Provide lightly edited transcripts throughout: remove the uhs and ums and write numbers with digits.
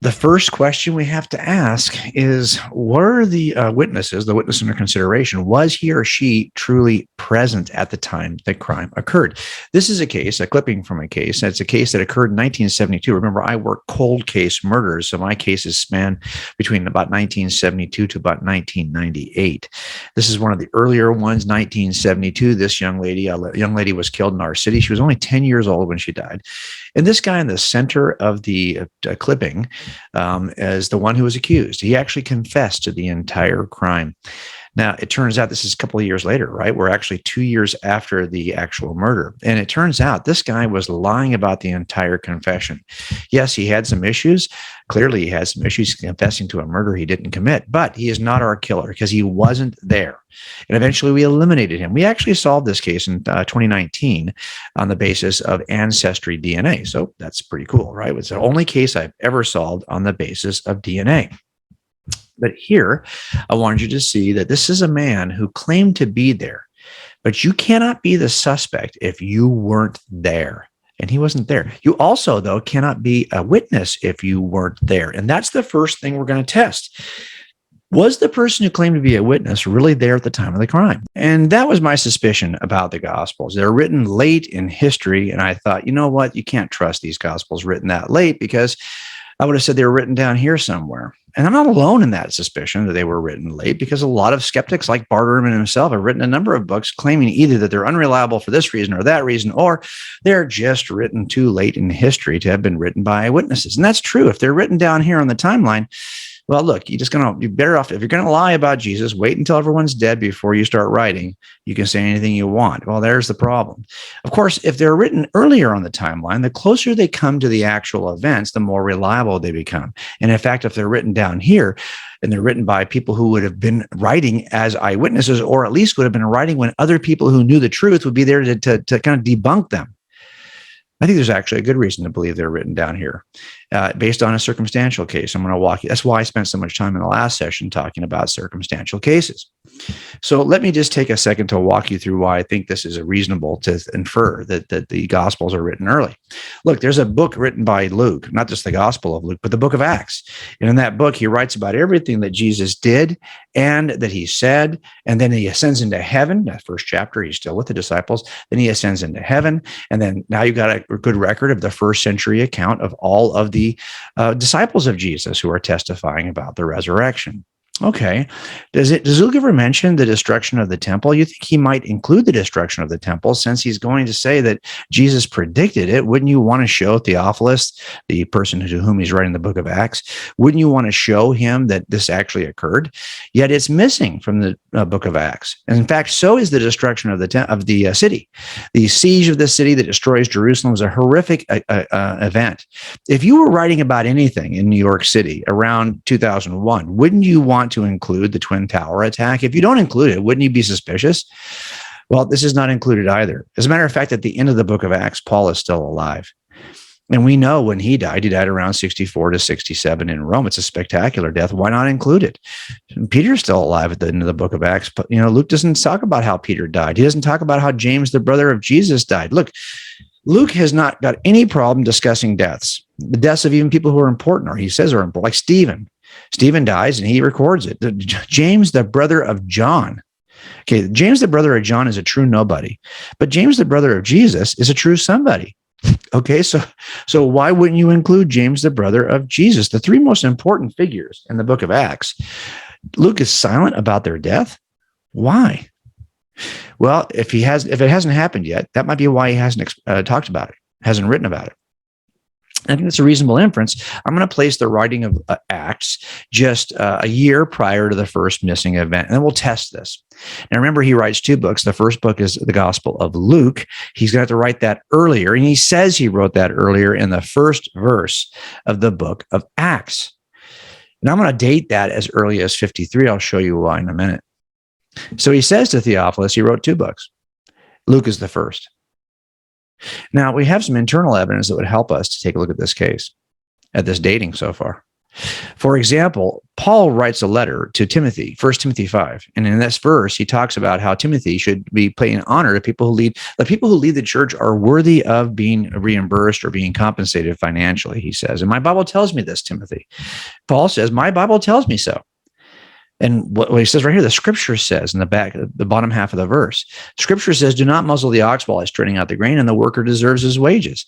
The first question we have to ask is, were the witnesses, the witness under consideration, was he or she truly present at the time the crime occurred? This is a clipping from a case. It's a case that occurred in 1972. Remember, I work cold case murders, so my cases span between about 1972 to about 1998. This is one of the earlier ones, 1972. This young lady was killed in our city. She was only 10 years old when she died. And this guy in the center of the clipping as the one who was accused. He actually confessed to the entire crime. Now, it turns out this is a couple of years later, right? We're actually 2 years after the actual murder. And it turns out this guy was lying about the entire confession. Yes, he had some issues. Clearly, he had some issues confessing to a murder he didn't commit, but he is not our killer because he wasn't there. And eventually, we eliminated him. We actually solved this case in 2019 on the basis of ancestry DNA. So that's pretty cool, right? It's the only case I've ever solved on the basis of DNA. But here, I wanted you to see that this is a man who claimed to be there, but you cannot be the suspect if you weren't there. And he wasn't there. You also, though, cannot be a witness if you weren't there. And that's the first thing we're going to test. Was the person who claimed to be a witness really there at the time of the crime? And that was my suspicion about the Gospels. They're written late in history. And I thought, you know what? You can't trust these Gospels written that late, because I would have said they were written down here somewhere. And I'm not alone in that suspicion that they were written late, because a lot of skeptics like Bart Ehrman himself have written a number of books claiming either that they're unreliable for this reason or that reason, or they're just written too late in history to have been written by eyewitnesses. And that's true. If they're written down here on the timeline, well, look, you're better off, if you're going to lie about Jesus, wait until everyone's dead before you start writing. You can say anything you want. Well, there's the problem. Of course, if they're written earlier on the timeline, the closer they come to the actual events, the more reliable they become. And in fact, if they're written down here and they're written by people who would have been writing as eyewitnesses, or at least would have been writing when other people who knew the truth would be there to kind of debunk them, I think there's actually a good reason to believe they're written down here based on a circumstantial case. I'm going to walk you. That's why I spent so much time in the last session talking about circumstantial cases. So let me just take a second to walk you through why I think this is reasonable to infer that the Gospels are written early. Look, there's a book written by Luke, not just the Gospel of Luke, but the book of Acts. And in that book, he writes about everything that Jesus did and that he said, and then he ascends into heaven. That first chapter, he's still with the disciples. Then he ascends into heaven. And then now you've got a good record of the first century account of all of the disciples of Jesus who are testifying about the resurrection. Okay. Does Luke ever mention the destruction of the temple? You think he might include the destruction of the temple, since he's going to say that Jesus predicted it? Wouldn't you want to show Theophilus, the person to whom he's writing the book of Acts, wouldn't you want to show him that this actually occurred? Yet it's missing from the book of Acts. And in fact, so is the destruction of the city. The siege of the city that destroys Jerusalem was a horrific event. If you were writing about anything in New York City around 2001, wouldn't you want to include the Twin Tower attack? If you don't include it, wouldn't you be suspicious? Well, this is not included either. As a matter of fact, at the end of the book of Acts, Paul is still alive. And we know when he died around 64 to 67 in Rome. It's a spectacular death. Why not include it? And Peter's still alive at the end of the book of Acts. But, Luke doesn't talk about how Peter died. He doesn't talk about how James, the brother of Jesus, died. Look, Luke has not got any problem discussing deaths, the deaths of even people who are important, or he says are important, like Stephen. Stephen dies and he records it. James, the brother of John. Okay, James, the brother of John, is a true nobody, but James, the brother of Jesus, is a true somebody. Okay, so why wouldn't you include James, the brother of Jesus? The three most important figures in the book of Acts. Luke is silent about their death. Why? Well, if it hasn't happened yet, that might be why he hasn't talked about it, hasn't written about it. I think that's a reasonable inference. I'm going to place the writing of Acts just a year prior to the first missing event, and then we'll test this. Now, remember, he writes two books. The first book is the Gospel of Luke. He's going to have to write that earlier, and he says he wrote that earlier in the first verse of the book of Acts. And I'm going to date that as early as 53. I'll show you why in a minute. So he says to Theophilus, he wrote two books. Luke is the first. Now, we have some internal evidence that would help us to take a look at this case, at this dating so far. For example, Paul writes a letter to Timothy, 1 Timothy 5. And in this verse, he talks about how Timothy should be paying honor to people who lead. The people who lead the church are worthy of being reimbursed or being compensated financially, he says. And my Bible tells me this, Timothy. Paul says, my Bible tells me so. And what he says right here, the scripture says in the bottom half of the verse, scripture says, do not muzzle the ox while it's treading out the grain, and the worker deserves his wages.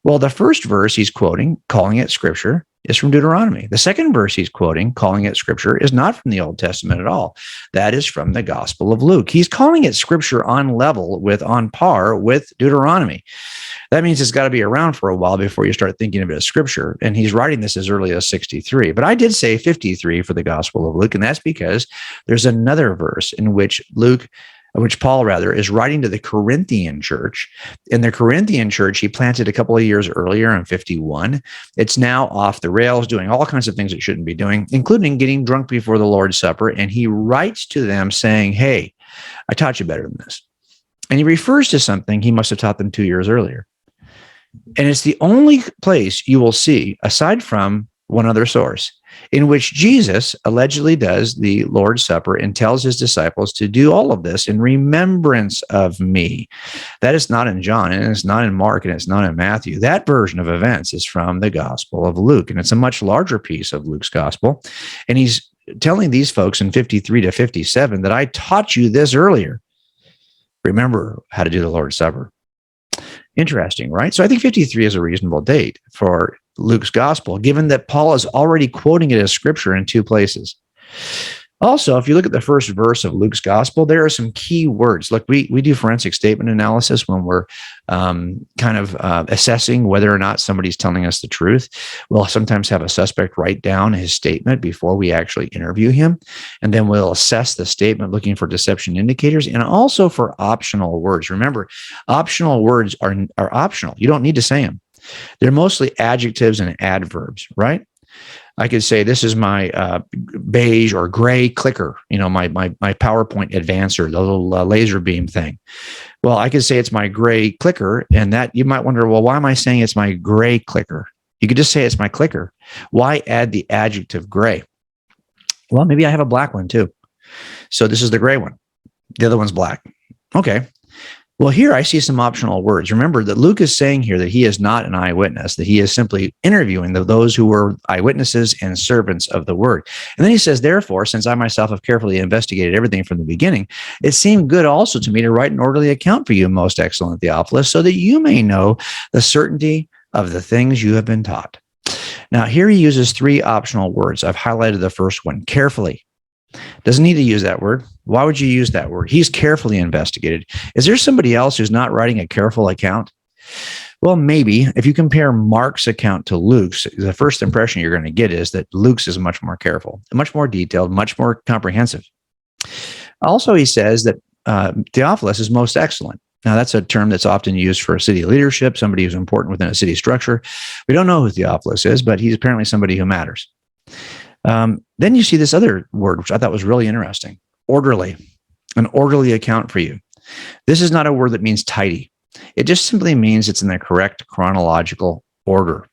Well, the first verse he's quoting, calling it scripture, is from Deuteronomy. The second verse he's quoting, calling it scripture, is not from the Old Testament at all. That is from the Gospel of Luke. He's calling it scripture on par with Deuteronomy. That means it's got to be around for a while before you start thinking of it as scripture. And he's writing this as early as 63. But I did say 53 for the Gospel of Luke, and that's because there's another verse in which Paul is writing to the Corinthian church. In the Corinthian church, he planted a couple of years earlier in 51. It's now off the rails, doing all kinds of things it shouldn't be doing, including getting drunk before the Lord's Supper. And he writes to them saying, hey, I taught you better than this. And he refers to something he must have taught them 2 years earlier. And it's the only place you will see, aside from one other source, in which Jesus allegedly does the Lord's Supper and tells his disciples to do all of this in remembrance of me. That is not in John, and it's not in Mark, and it's not in Matthew. That version of events is from the Gospel of Luke, and it's a much larger piece of Luke's Gospel. And he's telling these folks in 53 to 57 that I taught you this earlier. Remember how to do the Lord's Supper. Interesting, right? So I think 53 is a reasonable date for Luke's gospel, given that Paul is already quoting it as scripture in 2 places. Also, if you look at the first verse of Luke's gospel, there are some key words. Look, we do forensic statement analysis when we're assessing whether or not somebody's telling us the truth. We'll sometimes have a suspect write down his statement before we actually interview him. And then we'll assess the statement looking for deception indicators and also for optional words. Remember, optional words are optional. You don't need to say them. They're mostly adjectives and adverbs, right? I could say, this is my beige or gray clicker, my PowerPoint advancer, the little laser beam thing. Well, I could say it's my gray clicker, and that you might wonder, well, why am I saying it's my gray clicker? You could just say it's my clicker. Why add the adjective gray? Well, maybe I have a black one too. So this is the gray one. The other one's black. Okay. Well, here I see some optional words. Remember that Luke is saying here that he is not an eyewitness, that he is simply interviewing those who were eyewitnesses and servants of the word. And then he says, therefore, since I myself have carefully investigated everything from the beginning, it seemed good also to me to write an orderly account for you, most excellent Theophilus, so that you may know the certainty of the things you have been taught. Now, here he uses 3 optional words. I've highlighted the first one, carefully. Doesn't need to use that word. Why would you use that word? He's carefully investigated. Is there somebody else who's not writing a careful account? Well, maybe. If you compare Mark's account to Luke's, the first impression you're going to get is that Luke's is much more careful, much more detailed, much more comprehensive. Also, he says that Theophilus is most excellent. Now, that's a term that's often used for city leadership, somebody who's important within a city structure. We don't know who Theophilus is, but he's apparently somebody who matters. Then you see this other word, which I thought was really interesting, orderly, an orderly account for you. This is not a word that means tidy. It just simply means it's in the correct chronological order.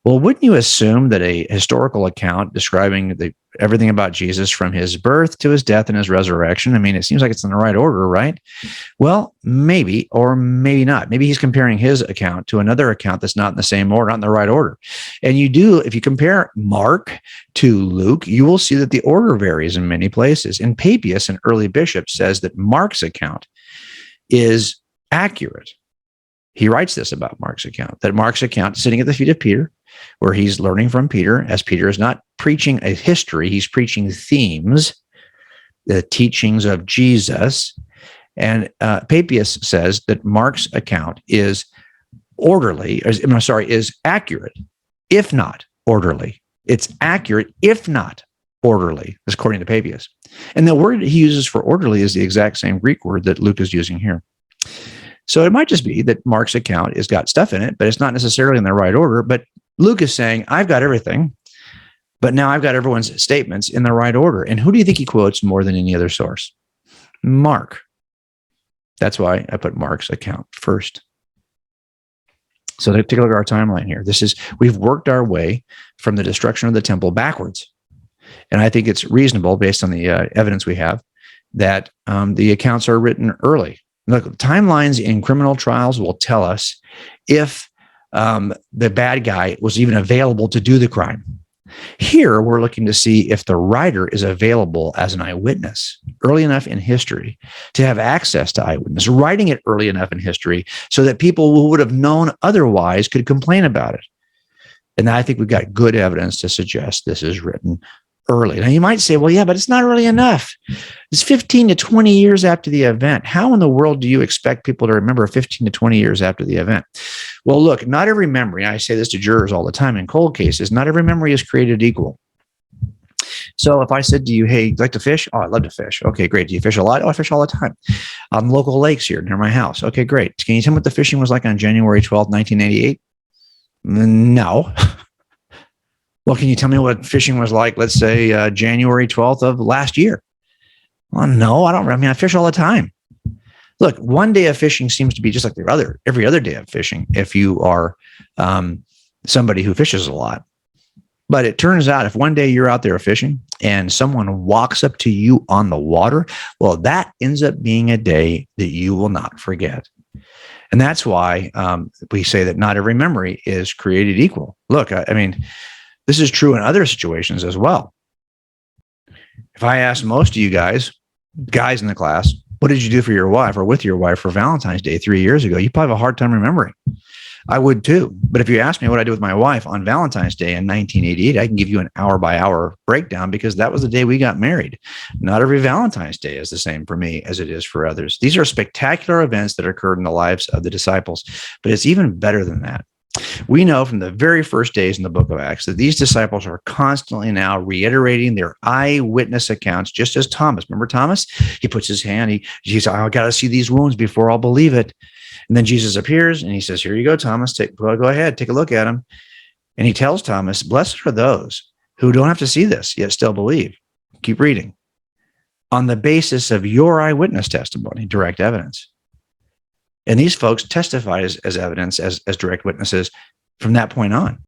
Well, wouldn't you assume that a historical account describing everything about Jesus from his birth to his death and his resurrection, I mean, it seems like it's in the right order, right? Well, maybe, or maybe not. Maybe he's comparing his account to another account that's not in the same order, not in the right order. And you do, if you compare Mark to Luke, you will see that the order varies in many places. And Papias, an early bishop, says that Mark's account is accurate. He writes this about Mark's account, that Mark's account, sitting at the feet of Peter, where he's learning from Peter, as Peter is not preaching a history, he's preaching themes, the teachings of Jesus. And Papias says that Mark's account is is accurate, if not orderly. It's accurate, if not orderly, according to Papias. And the word he uses for orderly is the exact same Greek word that Luke is using here. So it might just be that Mark's account has got stuff in it, but it's not necessarily in the right order. But Luke is saying, I've got everything, but now I've got everyone's statements in the right order. And who do you think he quotes more than any other source? Mark. That's why I put Mark's account first. So take a look at our timeline here. We've worked our way from the destruction of the temple backwards. And I think it's reasonable, based on the evidence we have, that the accounts are written early. Look, timelines in criminal trials will tell us if the bad guy was even available to do the crime. Here, we're looking to see if the writer is available as an eyewitness early enough in history to have access to eyewitness, writing it early enough in history so that people who would have known otherwise could complain about it. And I think we've got good evidence to suggest this is written early. Now, you might say, well, yeah, but it's not early enough. It's 15 to 20 years after the event. How in the world do you expect people to remember 15 to 20 years after the event? Well, look, not every memory, I say this to jurors all the time in cold cases, not every memory is created equal. So if I said to you, hey, you like to fish? Oh, I love to fish. Okay, great. Do you fish a lot? Oh, I fish all the time. Local lakes here near my house. Okay, great. Can you tell me what the fishing was like on January 12th, 1988? No. Well, can you tell me what fishing was like, let's say, January 12th of last year? Well, no, I don't. I mean, I fish all the time. Look, one day of fishing seems to be just like every other day of fishing if you are somebody who fishes a lot. But it turns out if one day you're out there fishing and someone walks up to you on the water, well, that ends up being a day that you will not forget. And that's why we say that not every memory is created equal. Look, I mean, this is true in other situations as well. If I asked most of you guys in the class, what did you do for your wife or with your wife for Valentine's Day 3 years ago? You probably have a hard time remembering. I would too. But if you ask me what I did with my wife on Valentine's Day in 1988, I can give you an hour by hour breakdown because that was the day we got married. Not every Valentine's Day is the same for me as it is for others. These are spectacular events that occurred in the lives of the disciples, but it's even better than that. We know from the very first days in the book of Acts that these disciples are constantly now reiterating their eyewitness accounts, just as Thomas. Remember Thomas? He puts his hand, he says, I got to see these wounds before I'll believe it. And then Jesus appears and he says, here you go, Thomas, go ahead, take a look at him. And he tells Thomas, blessed are those who don't have to see this, yet still believe. Keep reading. On the basis of your eyewitness testimony, direct evidence. And these folks testified as evidence, as direct witnesses from that point on.